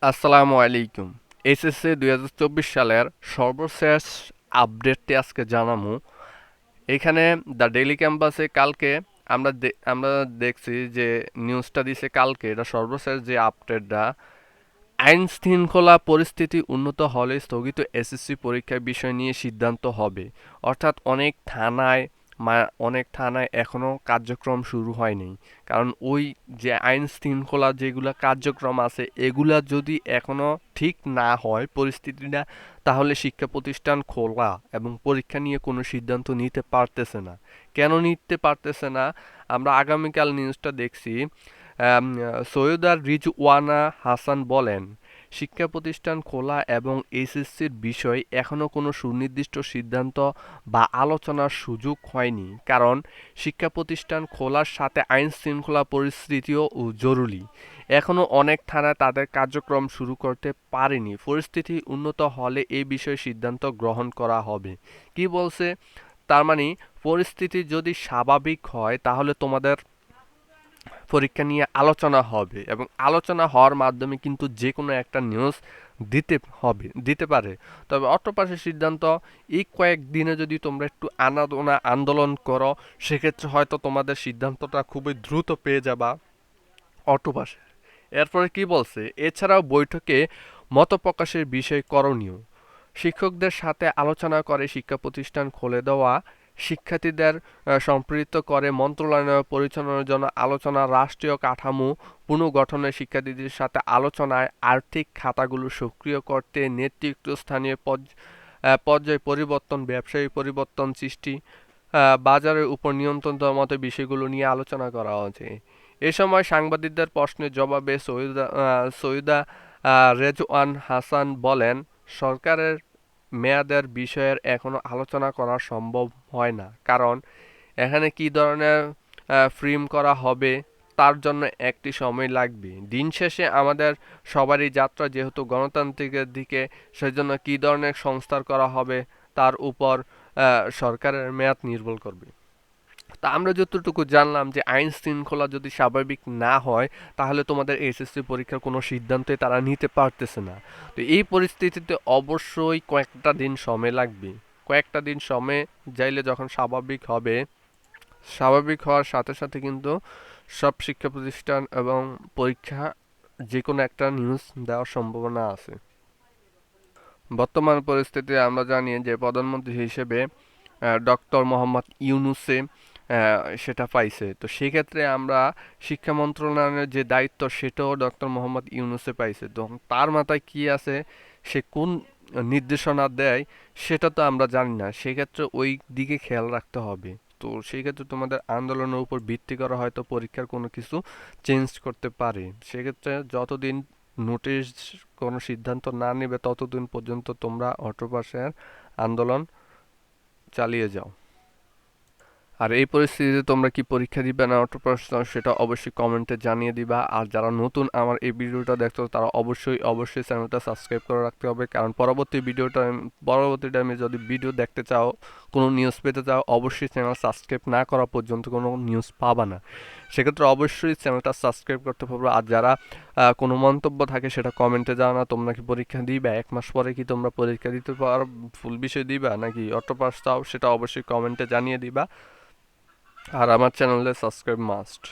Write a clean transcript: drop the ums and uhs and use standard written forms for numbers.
আসসালামু আলাইকুম। এইচএসসি 2024 সালের সর্বশেষ আপডেটটি আজকে জানামু। এখানে দ্য ডেইলি ক্যাম্পাসে কালকে আমরা দেখছি যে নিউজটা দিছে কালকে, এটা সর্বশেষ যে আপডেটটা। আইন শৃঙ্খলা পরিস্থিতি উন্নত হলে স্থগিত এসএসসি পরীক্ষার বিষয় নিয়ে সিদ্ধান্ত হবে। অর্থাৎ অনেক থানায় এখনো কার্যক্রম শুরু হয়নি। কারণ ওই যে আইন শৃঙ্খলা যেগুলা কার্যক্রম আছে এগুলা যদি এখনো ঠিক না হয় পরিস্থিতিটা, তাহলে শিক্ষা প্রতিষ্ঠান খোলা এবং পরীক্ষা নিয়ে কোনো সিদ্ধান্ত নিতে পারতেছে না। কেন নিতে পারতেছে না? আমরা আগামীকাল নিউজটা দেখছি। সৈয়দা রিজওয়ানা হাসান বলেন, শিক্ষা প্রতিষ্ঠান খোলা এবং এইচএসসির বিষয় এখনো কোনো সুনির্দিষ্ট সিদ্ধান্ত বা আলোচনার সুযোগ হয়নি। কারণ শিক্ষা প্রতিষ্ঠান খোলার সাথে আইন শৃঙ্খলা পরিস্থিতিও জরুরি। এখনো অনেক থানা তাদের কার্যক্রম শুরু করতে পারেনি। পরিস্থিতি উন্নত হলে এই বিষয়ে সিদ্ধান্ত গ্রহণ করা হবে। কি বলছে? তার মানে পরিস্থিতি যদি স্বাভাবিক হয় তাহলে তোমাদের পরীক্ষা নিয়ে আলোচনা হবে, এবং আলোচনা হওয়ার মাধ্যমে কিন্তু যে কোনো একটা নিউজ দিতে পারে। তবে অটোপাসের সিদ্ধান্ত এই কয়েকদিনে যদি তোমরা একটু আন্দোলন করো, সেক্ষেত্রে হয়তো তোমাদের সিদ্ধান্তটা খুবই দ্রুত পেয়ে যাবা অটোপাসে। এরপরে কি বলছে? এছাড়াও বৈঠকে মত প্রকাশের বিষয় করণীয়। শিক্ষকদের সাথে আলোচনা করে শিক্ষা প্রতিষ্ঠান খুলে দেওয়া, শিক্ষার্থীদের সম্পৃক্ত করে মন্ত্রণালয় পরিচালনার জন্য আলোচনা, রাষ্ট্রীয় কাঠামো পুনর্গঠনে শিক্ষার্থীদের সাথে আলোচনায়, আর্থিক খাতাগুলো সক্রিয় করতে নেতৃত্বস্থানীয় পর্যায়ে পরিবর্তন, ব্যবসায়ী পরিবর্তন সৃষ্টি, বাজারের উপর নিয়ন্ত্রণ দেওয়ার মতো বিষয়গুলো নিয়ে আলোচনা করা হয়েছে। এ সময় সাংবাদিকদের প্রশ্নের জবাবে সৈয়দা রেজওয়ান হাসান বলেন, সরকারের মেয়াদের বিষয়ের এখনো আলোচনা করা সম্ভব হয় না। কারণ এখানে কি ধরনের ফ্রেম করা হবে তার জন্য একটি সময় লাগবে। দিন শেষে আমাদের সবারই যাত্রা যেহেতু গণতান্ত্রিকের দিকে, সেজন্য কি ধরনের সংস্কার করা হবে তার উপর সরকারের মেয়াদ নির্ভর করবে। তা আমরা যতটুকু জানলাম যে আইন শৃঙ্খলা যদি স্বাভাবিক না হয় তাহলে তোমাদের এসএসসি পরীক্ষার কোনো সিদ্ধান্তই তারা নিতে পারতেছে না। তো এই পরিস্থিতিতে অবশ্যই কয়েকটা দিন সময় লাগবে। কয়েকটা দিন সময় যাইলে যখন স্বাভাবিক হবে, স্বাভাবিক হওয়ার সাথে সাথে কিন্তু সব শিক্ষা প্রতিষ্ঠান এবং পরীক্ষা যে কোনো একটা নিউজ দেওয়ার সম্ভাবনা আছে। বর্তমান পরিস্থিতিতে আমরা জানি যে প্রধানমন্ত্রী হিসেবে ডক্টর মোহাম্মদ ইউনূসে সেটা পাইছে। তো সেক্ষেত্রে আমরা শিক্ষা মন্ত্রণালয়ের যে দায়িত্ব সেটাও ডক্টর মোহাম্মদ ইউনূসে পাইছে। তো তার মাথায় কি আছে, সে কোন নির্দেশনা দেয় সেটা তো আমরা জানি না। সেক্ষেত্রে ওই দিকে খেয়াল রাখতে হবে। তো সেই ক্ষেত্রে তোমাদের আন্দোলনের উপর ভিত্তি করা হয়তো পরীক্ষার কোনো কিছু চেঞ্জ করতে পারে। সেক্ষেত্রে যতদিন নোটিশ কোনো সিদ্ধান্ত না নেবে ততদিন পর্যন্ত তোমরা অটোপাসের আন্দোলন চালিয়ে যাও। আর এই পরিস্থিতিতে তোমরা কি পরীক্ষা দিবে না অটোপাস, সেটা অবশ্যই কমেন্টে জানিয়ে দিবা। আর যারা নতুন আমার এই ভিডিওটা দেখছো তারা অবশ্যই চ্যানেলটা সাবস্ক্রাইব করে রাখতে হবে, কারণ পরবর্তী টাইমে যদি ভিডিও দেখতে চাও, কোনো নিউজ পেতে চাও, অবশ্যই চ্যানেল সাবস্ক্রাইব না করা পর্যন্ত কোনো নিউজ পাবা না। সেক্ষেত্রে অবশ্যই চ্যানেলটা সাবস্ক্রাইব করতে পারবে। আর যারা কোনো মন্তব্য থাকে সেটা কমেন্টে জানা। তোমরা কি পরীক্ষা দিবা? 1 মাস পরে কি তোমরা পরীক্ষা দিতে পারো? ফুল বিষয় দিবা নাকি অটোপাস চাও? সেটা অবশ্যই কমেন্টে জানিয়ে দিবা। আর আমার চ্যানেলে সাবস্ক্রাইব মাস্ট।